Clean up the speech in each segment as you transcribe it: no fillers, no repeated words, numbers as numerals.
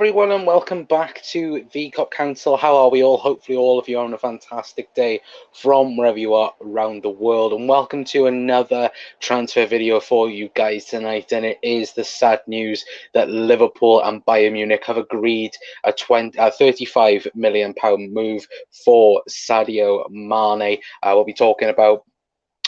everyone, and welcome back to the Cup Council. How are we all? Hopefully all of you are on a fantastic day from wherever you are around the world, and welcome to another transfer video for you guys tonight. And it is the sad news that Liverpool and Bayern Munich have agreed a £35 million move for Sadio Mane. We'll be talking about,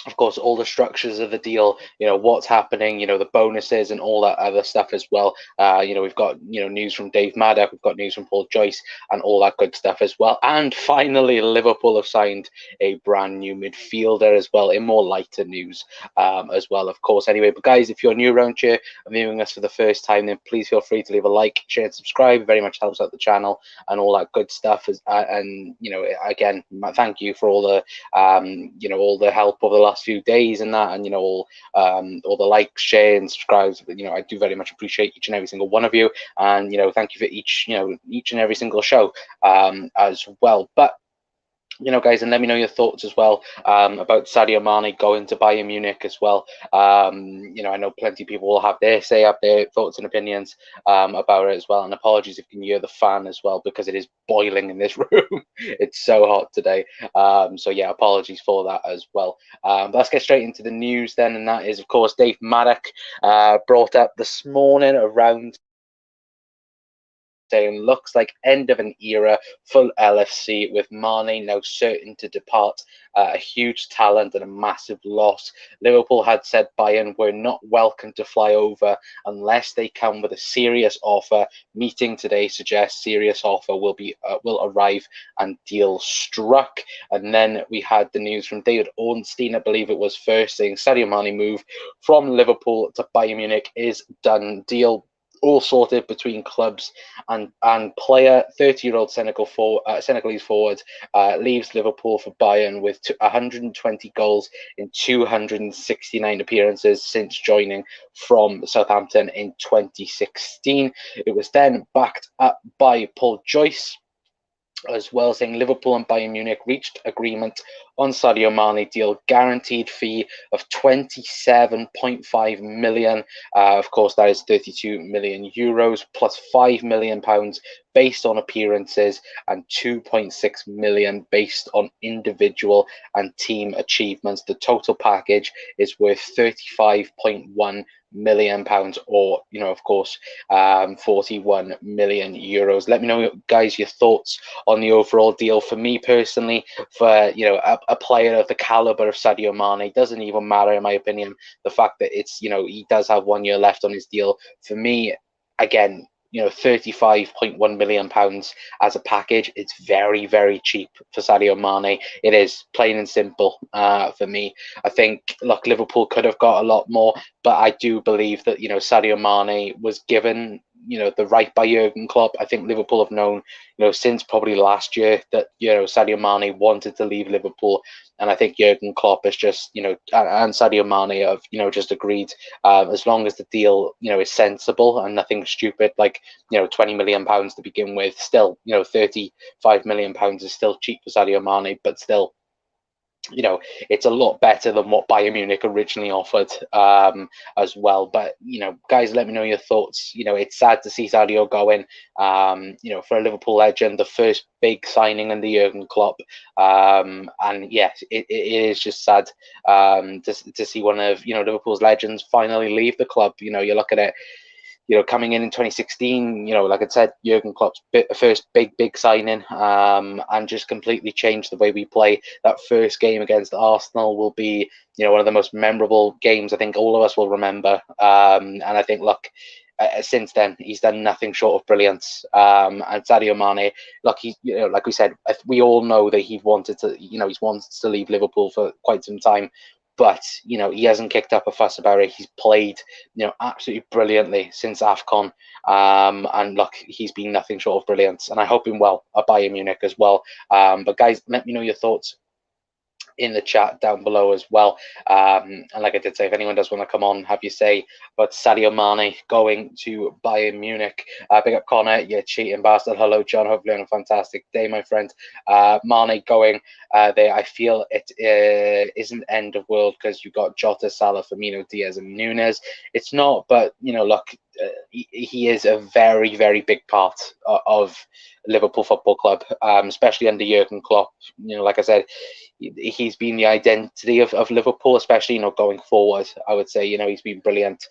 of course, all the structures of the deal, what's happening, the bonuses and all that other stuff as well. We've got, news from Dave Maddock, we've got news from Paul Joyce and all that good stuff as well. And finally, Liverpool have signed a brand new midfielder as well, in more lighter news as well, of course. Anyway, but guys, if you're new around here and viewing us for the first time, then please feel free to leave a like, share and subscribe. It very much helps out the channel and all that good stuff. Again, thank you for all the, all the help over the last few days and that, and all the likes, share and subscribes. I do very much appreciate each and every single one of you, and thank you for each and every single show as well. But guys, and let me know your thoughts as well about Sadio Mane going to Bayern Munich as well. I know plenty of people will have their thoughts and opinions about it as well. And apologies if you can hear the fan as well, because it is boiling in this room. It's so hot today. So yeah, apologies for that as well. But let's get straight into the news then, and that is, of course, Dave Maddock brought up this morning around saying looks like end of an era for LFC, with Mane now certain to depart. A huge talent and a massive loss. Liverpool had said Bayern were not welcome to fly over unless they come with a serious offer. Meeting today suggests serious offer will arrive and deal struck. And then we had the news from David Ornstein, I believe it was first, saying Sadio Mane move from Liverpool to Bayern Munich is done deal. All sorted between clubs and player. 30-year-old Senegalese forward leaves Liverpool for Bayern with 120 goals in 269 appearances since joining from Southampton in 2016. It was then backed up by Paul Joyce as well, saying Liverpool and Bayern Munich reached agreement on Sadio Mane deal, guaranteed fee of 27.5 million. Of course, that is 32 million euros plus 5 million pounds based on appearances and 2.6 million based on individual and team achievements. The total package is worth 35.1 million pounds, or of course 41 million euros. Let me know, guys, your thoughts on the overall deal. For me personally, for a player of the caliber of Sadio Mane, doesn't even matter, in my opinion, the fact that it's he does have 1 year left on his deal. For me, again, 35.1 million pounds as a package, it's very, very cheap for Sadio Mane. It is, plain and simple, for me. I think, look, Liverpool could have got a lot more, but I do believe that Sadio Mane was given the right by Jurgen Klopp. I think Liverpool have known since probably last year that Sadio Mane wanted to leave Liverpool, and I think Jurgen Klopp has just and Sadio Mane have just agreed, as long as the deal is sensible and nothing stupid like 20 million pounds to begin with. Still 35 million pounds is still cheap for Sadio Mane, but still it's a lot better than what Bayern Munich originally offered as well. But guys, let me know your thoughts. It's sad to see Sadio going. For a Liverpool legend, the first big signing under Jurgen Klopp, and yes, it is just sad to see one of Liverpool's legends finally leave the club. You look at it, coming in 2016, like I said, Jurgen Klopp's first big signing, and just completely changed the way we play. That first game against Arsenal will be, one of the most memorable games I think all of us will remember. And I think, look, since then he's done nothing short of brilliance. And Sadio Mane, look, he, like we said, we all know that he's wanted to leave Liverpool for quite some time. But he hasn't kicked up a fuss about it. He's played absolutely brilliantly since AFCON, and look, he's been nothing short of brilliance, and I hope him well at Bayern Munich as well. But guys, let me know your thoughts in the chat down below as well. And like I did say, if anyone does want to come on, have your say about Sadio Mane going to Bayern Munich. Big up Connor, you cheating bastard. Hello John, hopefully on a fantastic day, my friend. Mane going there, I feel it isn't end of world, because you've got Jota, Salah, Firmino, Diaz and Nunes. It's not, but look, he is a very, very big part of Liverpool Football Club, especially under Jurgen Klopp. Like I said, he's been the identity of Liverpool, especially going forward. I would say he's been brilliant.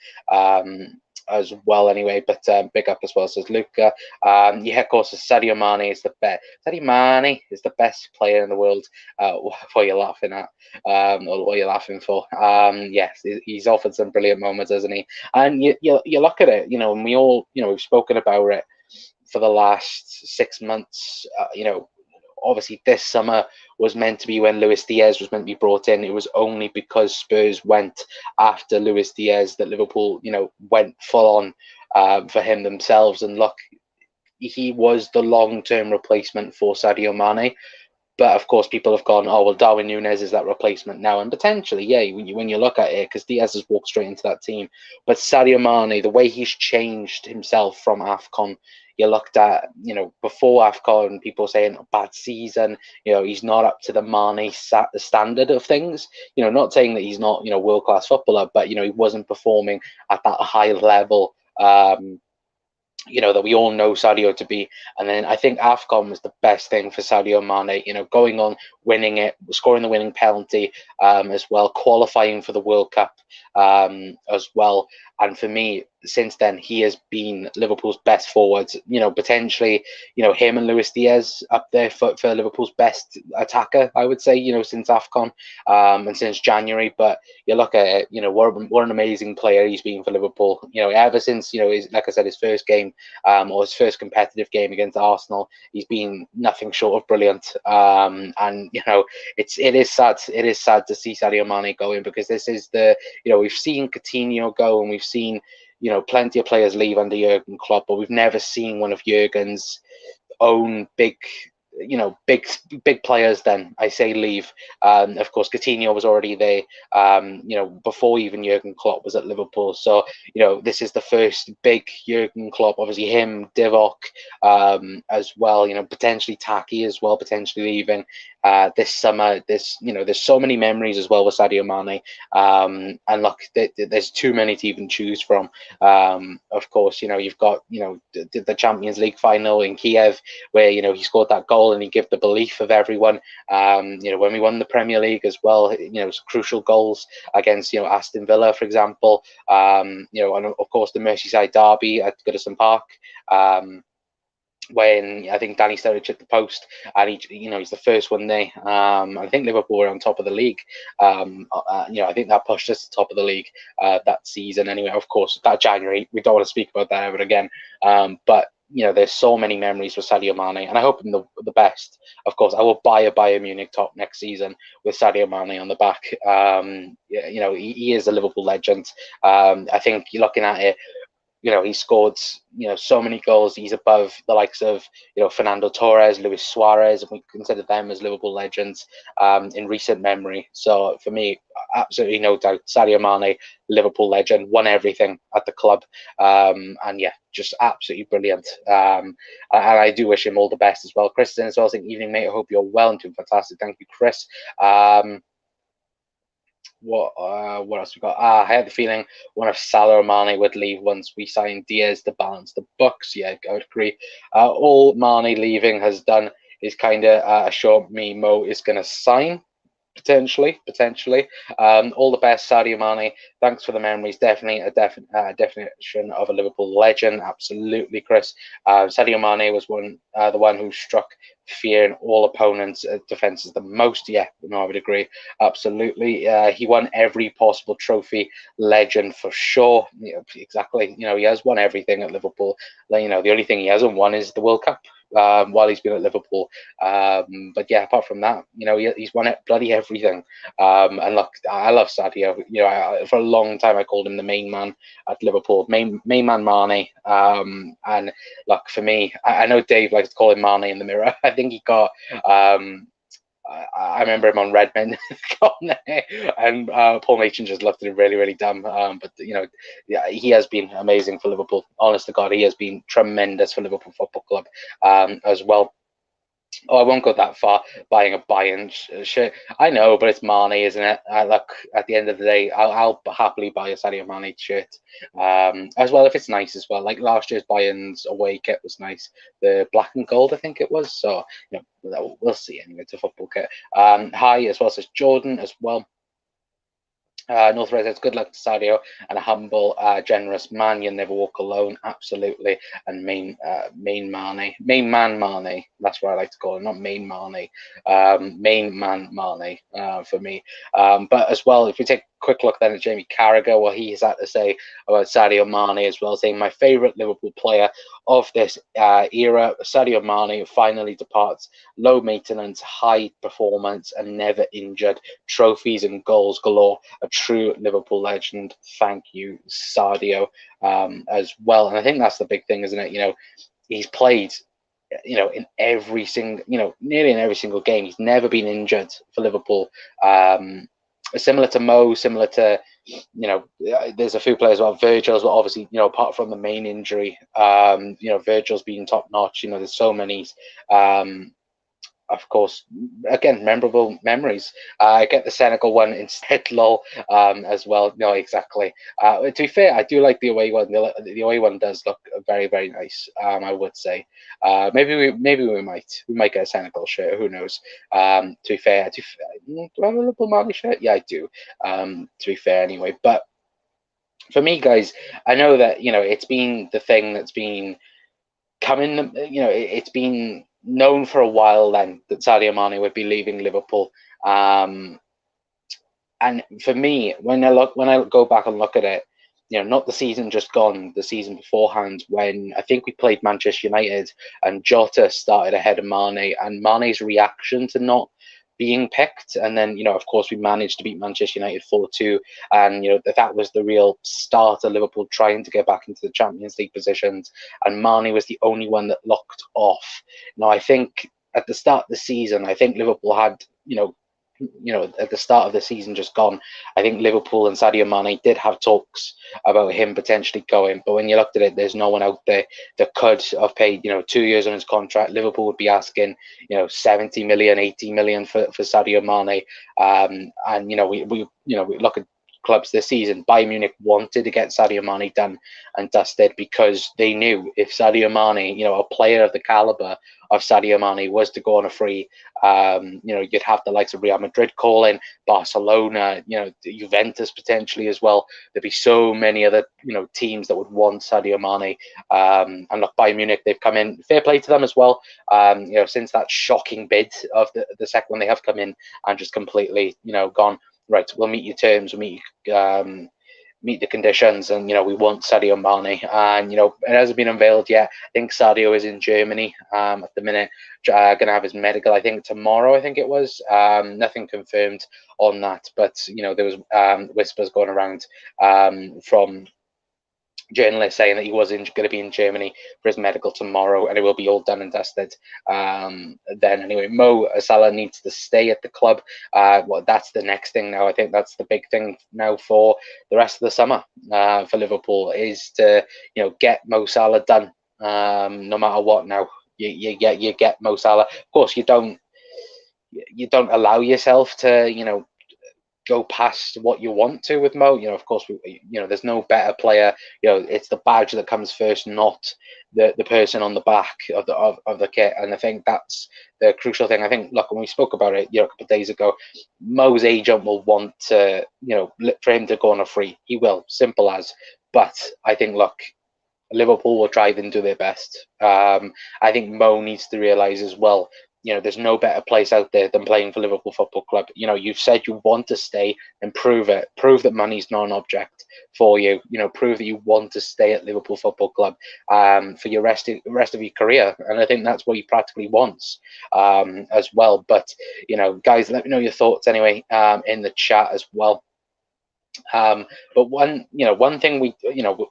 As well, anyway, but big up as well, says Luca. Yeah, of course, Sadio Mane is the best. Sadio Mane is the best player in the world. What you're laughing at, or what you're laughing for? Yes, he's offered some brilliant moments, hasn't he? And you look at it, and we all, we've spoken about it for the last 6 months. Obviously this summer was meant to be when Luis Diaz was meant to be brought in. It was only because Spurs went after Luis Diaz that Liverpool, went full on for him themselves. And look, he was the long-term replacement for Sadio Mane. But of course, people have gone, oh, well, Darwin Núñez is that replacement now. And potentially, yeah, when you look at it, because Diaz has walked straight into that team. But Sadio Mane, the way he's changed himself from AFCON, you looked at, before AFCON, people saying bad season, he's not up to the Mane standard of things. Not saying that he's not, world-class footballer, but, he wasn't performing at that high level. That we all know Sadio to be. And then I think AFCON was the best thing for Sadio Mane, going on, winning it, scoring the winning penalty as well, qualifying for the World Cup as well. And for me, since then, he has been Liverpool's best forwards. Potentially, him and Luis Diaz up there for Liverpool's best attacker, I would say, since AFCON and since January. But you look at it, what an amazing player he's been for Liverpool. Ever since, like I said, his first game or his first competitive game against Arsenal, he's been nothing short of brilliant. And it is sad. It is sad to see Sadio Mane going, because this is we've seen Coutinho go, and we've seen plenty of players leave under Jurgen Klopp, but we've never seen one of Jurgen's own big players, then I say, leave. Of course, Coutinho was already there, before even Jurgen Klopp was at Liverpool. So, this is the first big Jurgen Klopp, obviously him, Divock, as well, potentially Taki as well, potentially leaving this summer. There's so many memories as well with Sadio Mane. And look, there's too many to even choose from. Of course, you've got, the Champions League final in Kiev, where, he scored that goal and he gave the belief of everyone. When we won the Premier League as well, crucial goals against, Aston Villa, for example. And of course the Merseyside derby at Goodison Park. When I think Danny Sturridge hit the post, and he's the first one there. I think Liverpool were on top of the league. I think that pushed us to the top of the league that season. Anyway, of course, that January, we don't want to speak about that ever again. But there's so many memories with Sadio Mane, and I hope him the best. Of course, I will buy a Bayern Munich top next season with Sadio Mane on the back. He is a Liverpool legend. I think you're looking at it. He scored, so many goals. He's above the likes of, Fernando Torres, Luis Suarez, and we consider them as Liverpool legends in recent memory. So for me, absolutely no doubt, Sadio Mane, Liverpool legend, won everything at the club. And yeah, just absolutely brilliant. And I do wish him all the best as well. Chris as well saying, evening, mate. I hope you're well and doing fantastic. Thank you, Chris. What else we got? I had the feeling one of Salah or Mane would leave once we signed Diaz to balance the books. Yeah, I would agree. All Mane leaving has done is kind of assured me Mo is going to sign. Potentially. All the best, Sadio Mane. Thanks for the memories. Definitely a definition of a Liverpool legend. Absolutely, Chris. Sadio Mane was the one who struck fear in all opponents' defenses the most. Yeah, no, I would agree. Absolutely. He won every possible trophy. Legend for sure. Exactly. He has won everything at Liverpool. The only thing he hasn't won is the World Cup. While he's been at Liverpool, but yeah, apart from that, he's won bloody everything. And look, I love Sadio. For a long time I called him the main man at Liverpool, main man Mane. And look, for me, I know Dave likes to call him Mane in the mirror. I think he got. I remember him on Redmond, and Paul Machin just looked at him really, really dumb. But yeah, he has been amazing for Liverpool. Honest to God, he has been tremendous for Liverpool Football Club as well. Oh, I won't go that far buying a Bayern shirt. I know, but it's Mane, isn't it? Look, at the end of the day, I'll happily buy a Sadio Mane shirt, as well if it's nice as well. Like last year's Bayern's away kit was nice, the black and gold, I think it was. So we'll see. Anyway, it's a football kit. Hi as well says Jordan as well. North Red says, good luck to Sadio, and a humble, generous man. You'll never walk alone. Absolutely. And main man Mane. That's what I like to call him, not main Mane. Main man Mane for me. But as well, if we take a quick look then at Jamie Carragher, what he has had to say about Sadio Mane as well, saying, my favourite Liverpool player of this era, Sadio Mane, finally departs. Low maintenance, high performance, and never injured. Trophies and goals galore. A true Liverpool legend. Thank you, Sadio, as well. And I think that's the big thing, isn't it? He's played, in every single, nearly in every single game. He's never been injured for Liverpool. Similar to Mo, similar to, there's a few players well, Verge, obviously, apart from the main injury, Virgil's been top notch. There's so many. Of course, again, memorable memories. I get the Senegal one instead, lol, as well. No, exactly. To be fair, I do like the away one. The away one does look very, very nice. I would say. Maybe we might get a Senegal shirt. Who knows? To be fair, do I have a Liverpool Mali shirt? Yeah, I do. To be fair, anyway. But for me, guys, I know that it's been the thing that's been coming. It's been known for a while then that Sadio Mane would be leaving Liverpool. And for me, when I go back and look at it, not the season just gone, the season beforehand, when I think we played Manchester United and Jota started ahead of Mane, and Mane's reaction to not being picked, and then of course we managed to beat Manchester United 4-2, and that was the real start of Liverpool trying to get back into the Champions League positions, and Mane was the only one that locked off. Now I think at the start of the season, I think Liverpool had at the start of the season just gone, I think Liverpool and Sadio Mane did have talks about him potentially going. But when you looked at it, there's no one out there that could have paid, 2 years on his contract. Liverpool would be asking, 70 million, 80 million for Sadio Mane. And, we look at clubs this season. Bayern Munich wanted to get Sadio Mane done and dusted because they knew if Sadio Mane, a player of the caliber of Sadio Mane was to go on a free, you'd have the likes of Real Madrid calling, Barcelona, Juventus potentially as well. There'd be so many other, teams that would want Sadio Mane. And look, Bayern Munich, they've come in. Fair play to them as well. Since that shocking bid of the second one, they have come in and just completely, gone, right, we'll meet your terms, we'll meet the conditions, and we want Sadio Mane. And it hasn't been unveiled yet. I think Sadio is in Germany at the minute, going to have his medical, I think tomorrow, I think it was. Nothing confirmed on that, but there was whispers going around from journalists saying that he was going to be in Germany for his medical tomorrow, and it will be all done and dusted then. Anyway, Mo Salah needs to stay at the club. That's the next thing now. I think that's the big thing now for the rest of the summer for Liverpool, is to get Mo Salah done. No matter what, now you get Mo Salah. Of course, you don't allow yourself to go past what you want to with Mo. Of course, there's no better player. It's the badge that comes first, not the person on the back of the kit. And I think that's the crucial thing. I think, look, when we spoke about it, a couple of days ago, Mo's agent will want to, for him to go on a free. He will, simple as. But I think, look, Liverpool will try and do their best. I think Mo needs to realise as well, there's no better place out there than playing for Liverpool Football Club. You've said you want to stay, and prove it. Prove that money's not an object for you. Prove that you want to stay at Liverpool Football Club for your rest of your career. And I think that's what he practically wants as well. But, guys, let me know your thoughts anyway in the chat as well. But one thing we,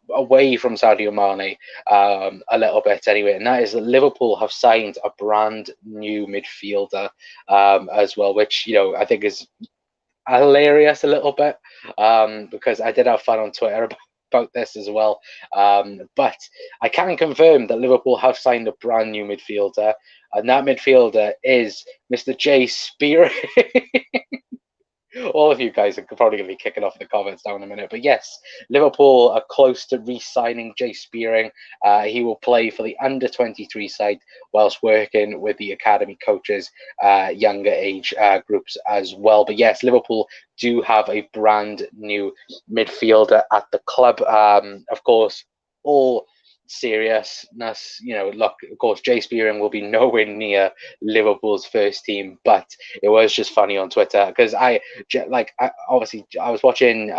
away from Sadio Mane a little bit anyway, and that is that Liverpool have signed a brand new midfielder as well, which, I think is hilarious a little bit because I did have fun on Twitter about this as well. But I can confirm that Liverpool have signed a brand new midfielder, and that midfielder is Mr. Jay Spearing. All of you guys are probably going to be kicking off in the comments down in a minute. But yes, Liverpool are close to re-signing Jay Spearing. He will play for the under-23 side whilst working with the academy coaches, younger age groups as well. But yes, Liverpool do have a brand new midfielder at the club. Of course, all seriousness, look, of course, Jay Spearing will be nowhere near Liverpool's first team, but it was just funny on Twitter because I was watching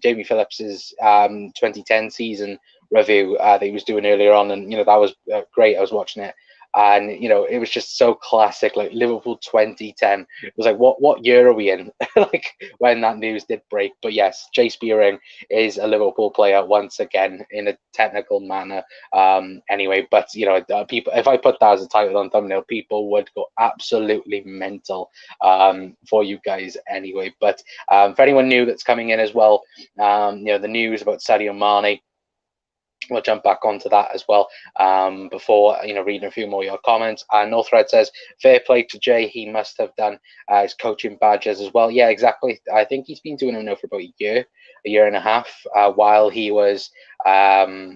Jamie Phillips's 2010 season review that he was doing earlier on, and that was great. I was watching it, and it was just so classic, like Liverpool 2010. It was like, what year are we in? Like when that news did break. But yes, Jay Spearing is a Liverpool player once again in a technical manner. Anyway, but people, if I put that as a title on thumbnail, people would go absolutely mental for you guys anyway. But for anyone new that's coming in as well, the news about Sadio Mane, we'll jump back onto that as well before reading a few more of your comments. And No Thread says, fair play to Jay, he must have done his coaching badges as well. Yeah, exactly. I think he's been doing it now for about a year and a half, while he was I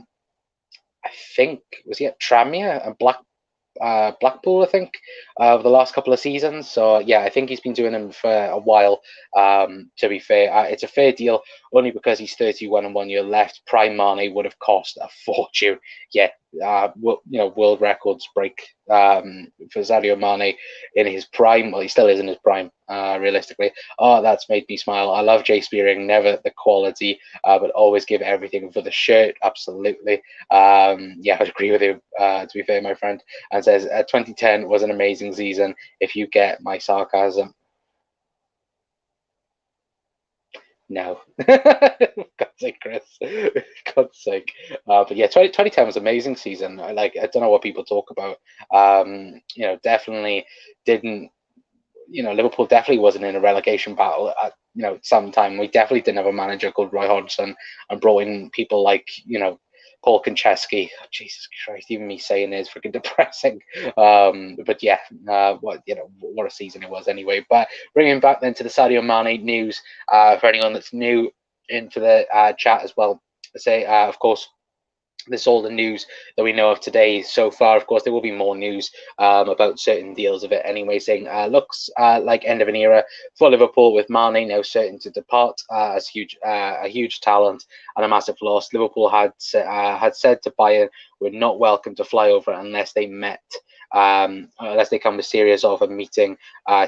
think, was he at Tranmere and Blackpool, I think, over the last couple of seasons. So yeah, I think he's been doing them for a while. To be fair, it's a fair deal only because he's 31 and 1 year left. Prime Mane would have cost a fortune. Yeah, world records break for Sadio Mane in his prime. Well, he still is in his prime, realistically. Oh, that's made me smile. I love Jay Spearing, never the quality, but always give everything for the shirt. Absolutely. Yeah, I'd agree with you, to be fair, my friend. And says 2010 was an amazing season, if you get my sarcasm. No. God's sake, Chris. God's sake. But yeah, 2010 was an amazing season. I don't know what people talk about. Definitely didn't. Liverpool definitely wasn't in a relegation battle at some time. We definitely didn't have a manager called Roy Hodgson and brought in people like Paul Konchesky. Oh, Jesus Christ, even me saying it is freaking depressing. But yeah, what a season it was anyway. But bringing back then to the Sadio Mane news, for anyone that's new into the chat as well, say of course, this is all the news that we know of today so far. Of course, there will be more news about certain deals of it anyway, saying looks like end of an era for Liverpool, with Mane now certain to depart as a huge talent and a massive loss. Liverpool had said to Bayern, we're not welcome to fly over unless they come with serious offer meeting.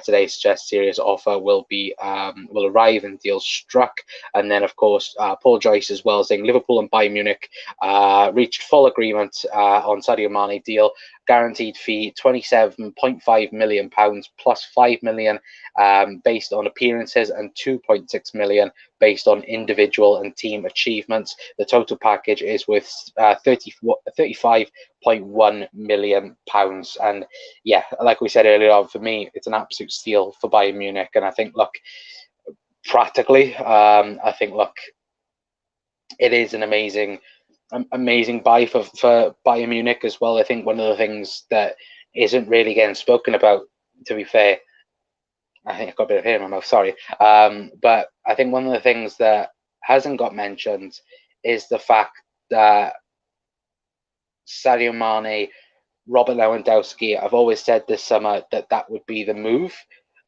Today suggests serious offer will arrive and deals struck. And then of course Paul Joyce as well, saying Liverpool and Bayern Munich reached full agreement on Sadio Mane deal. Guaranteed fee £27.5 million plus £5 million based on appearances and £2.6 million based on individual and team achievements. The total package is worth £35.1 million. And yeah, like we said earlier on, for me, it's an absolute steal for Bayern Munich. And I think, look, practically, it is an amazing buy for Bayern Munich as well. I think one of the things that isn't really getting spoken about, to be fair, I think I've got a bit of hair in my mouth, sorry. But I think one of the things that hasn't got mentioned is the fact that Sadio Mane, Robert Lewandowski, I've always said this summer that would be the move.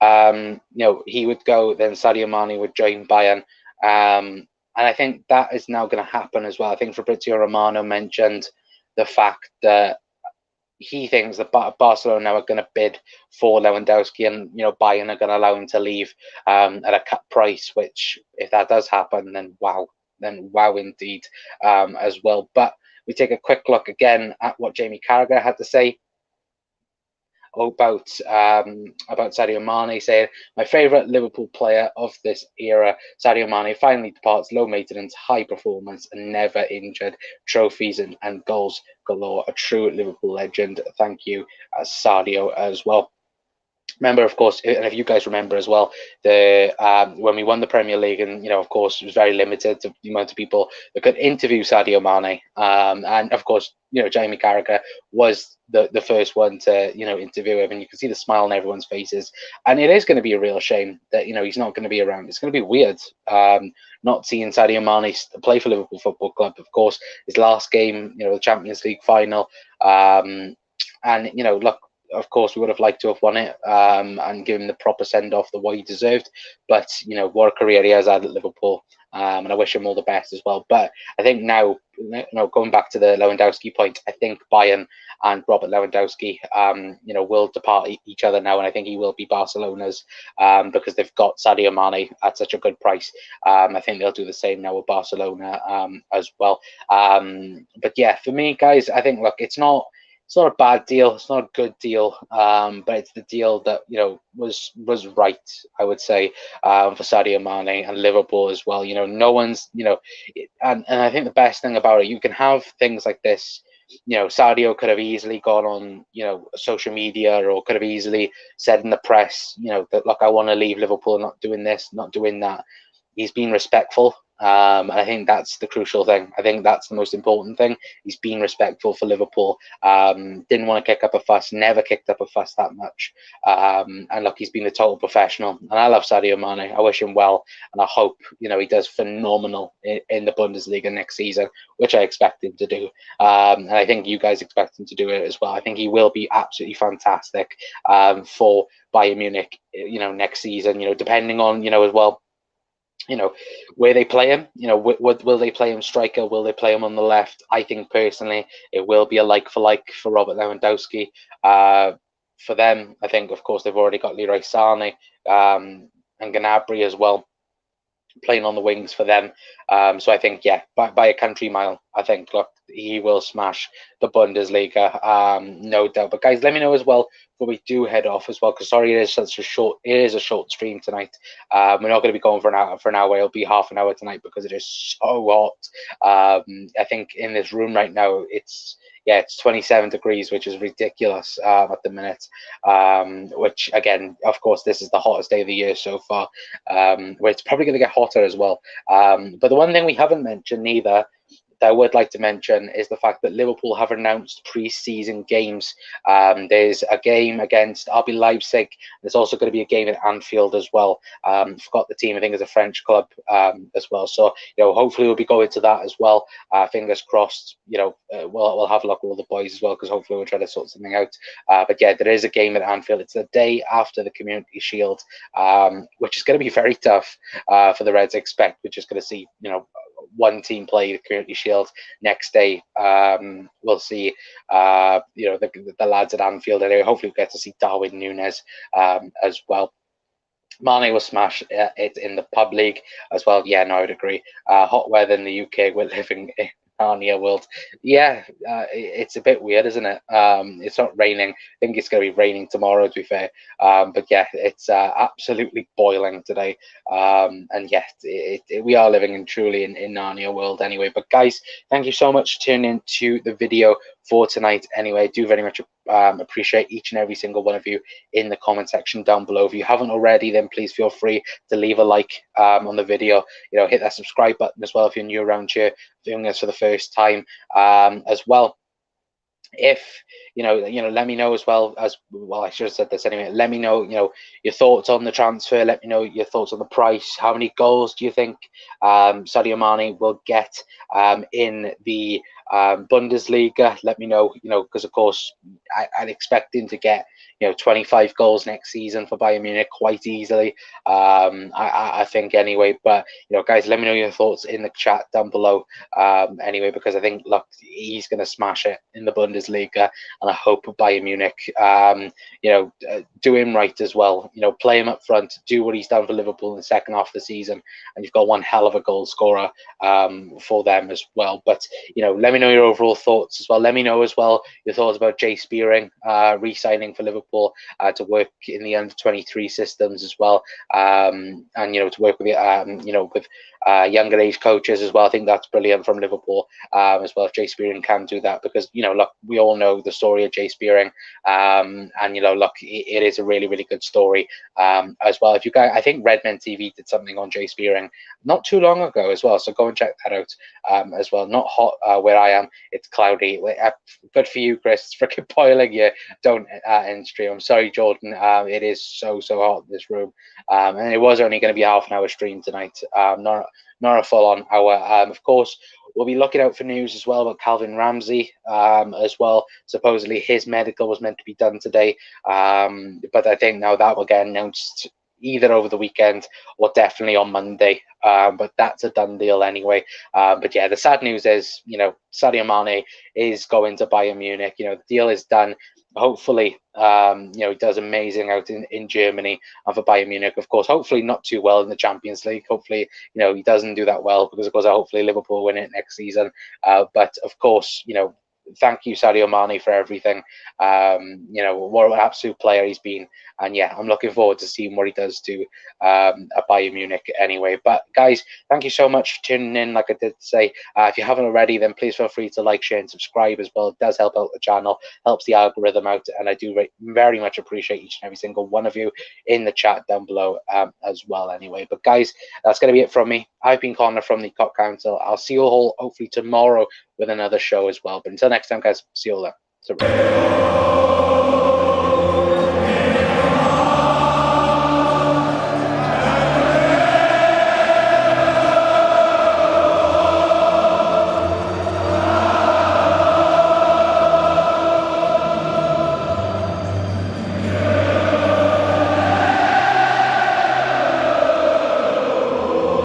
He would go, then Sadio Mane would join Bayern. And I think that is now going to happen as well. I think Fabrizio Romano mentioned the fact that he thinks that Barcelona are going to bid for Lewandowski, and Bayern are going to allow him to leave at a cut price. Which, if that does happen, then wow indeed as well. But we take a quick look again at what Jamie Carragher had to say about Sadio Mane, saying, my favourite Liverpool player of this era, Sadio Mane, finally departs. Low maintenance, high performance, and never injured. Trophies and goals galore. A true Liverpool legend. Thank you, Sadio, as well. Remember, of course, and if you guys remember as well, the when we won the Premier League, and of course, it was very limited to the amount of people that could interview Sadio Mane, and of course, Jamie Carragher was the first one to interview him, and you can see the smile on everyone's faces, and it is going to be a real shame that he's not going to be around. It's going to be weird not seeing Sadio Mane play for Liverpool Football Club. Of course, his last game, the Champions League final, and look, of course, we would have liked to have won it and given him the proper send off the way he deserved. But what a career he has had at Liverpool, and I wish him all the best as well. But I think now, going back to the Lewandowski point, I think Bayern and Robert Lewandowski, will depart each other now, and I think he will be Barcelona's because they've got Sadio Mane at such a good price. I think they'll do the same now with Barcelona as well. But yeah, for me, guys, I think it's not a bad deal. It's not a good deal, but it's the deal that was right, I would say, for Sadio Mane and Liverpool as well. No one's and I think the best thing about it, you can have things like this. Sadio could have easily gone on social media, or could have easily said in the press that, look, I want to leave Liverpool, not doing this, not doing that. He's been respectful. And I think that's the crucial thing. I think that's the most important thing. He's been respectful for Liverpool. Didn't want to kick up a fuss. Never kicked up a fuss that much. And look, he's been a total professional. And I love Sadio Mane. I wish him well, and I hope he does phenomenal in the Bundesliga next season, which I expect him to do. And I think you guys expect him to do it as well. I think he will be absolutely fantastic for Bayern Munich. Next season. Depending on as well, where they play him. Will they play him striker? Will they play him on the left? I think personally it will be a like for like for Robert Lewandowski. For them, I think, of course, they've already got Leroy Sane and Gnabry as well playing on the wings for them. So I think, yeah, by a country mile, I think, look, he will smash the Bundesliga, no doubt. But guys, let me know as well before we do head off as well, because sorry, it is a short stream tonight. We're not going to be going for an hour. It'll be half an hour tonight because it is so hot. I think in this room right now, it's 27 degrees, which is ridiculous at the minute. Which, again, of course, this is the hottest day of the year so far. Where it's probably going to get hotter as well. But the one thing we haven't mentioned neither, that I would like to mention, is the fact that Liverpool have announced pre-season games. There's a game against RB Leipzig. There's also going to be a game at Anfield as well. Forgot the team. I think it's a French club as well. So hopefully we'll be going to that as well. Fingers crossed. We'll have a look with all the boys as well, because hopefully we'll try to sort something out. But yeah, there is a game at Anfield. It's the day after the Community Shield, which is going to be very tough for the Reds. I expect we're just going to see one team play the Community Shield. Next day, we'll see the lads at Anfield. Anyway, hopefully we get to see Darwin Núñez as well. Mane will smash it in the pub league as well. Yeah, no, I would agree. Hot weather in the UK. We're living in Narnia world. Yeah, it's a bit weird, isn't it? It's not raining. I think it's going to be raining tomorrow, to be fair. But yeah, it's absolutely boiling today. And yeah, we are living truly in Narnia world anyway. But guys, thank you so much for tuning in to the video for tonight. Anyway, I do very much appreciate each and every single one of you in the comment section down below. If you haven't already, then please feel free to leave a like on the video. Hit that subscribe button as well if you're new around here, doing this for the first time as well. If let me know as well. I should have said this anyway. Let me know your thoughts on the transfer. Let me know your thoughts on the price. How many goals do you think Sadio Mane will get in the Bundesliga? Let me know, because of course I'd expect him to get 25 goals next season for Bayern Munich quite easily. I think anyway. But guys, let me know your thoughts in the chat down below anyway, because I think, look, he's going to smash it in the Bundesliga, and I hope Bayern Munich do him right as well. Play him up front, do what he's done for Liverpool in the second half of the season, and you've got one hell of a goal scorer for them as well. But let me know your overall thoughts as well. Let me know as well your thoughts about Jay Spearing re-signing for Liverpool to work in the under-23 systems as well, and to work with younger age coaches as well. I think that's brilliant from Liverpool as well. If Jay Spearing can do that, because look, we all know the story of Jay Spearing, and look, it is a really, really good story as well. If you guys, I think Redmen TV did something on Jay Spearing not too long ago as well, so go and check that out as well. Not hot where I am; it's cloudy. Good for you, Chris. It's freaking boiling here. Don't end stream. I'm sorry, Jordan. It is so hot in this room, and it was only going to be a half an hour stream tonight. Not a full-on hour. Of course, we'll be looking out for news as well about Calvin Ramsey as well. Supposedly his medical was meant to be done today, but I think now that will get announced either over the weekend or definitely on Monday. But that's a done deal anyway. But yeah, the sad news is, Sadio Mane is going to Bayern Munich. The deal is done. Hopefully, he does amazing out in Germany and for Bayern Munich. Of course, hopefully not too well in the Champions League. Hopefully, he doesn't do that well, because of course, hopefully Liverpool win it next season. But of course, thank you, Sadio Mane, for everything. What an absolute player he's been. And yeah, I'm looking forward to seeing what he does to at Bayern Munich anyway. But guys, thank you so much for tuning in. Like I did say, if you haven't already, then please feel free to like, share, and subscribe as well. It does help out the channel, helps the algorithm out, and I do very much appreciate each and every single one of you in the chat down below as well anyway. But guys, that's going to be it from me. I've been Connor from the Cop Council. I'll see you all hopefully tomorrow with another show as well. But until next time, guys, see you all then.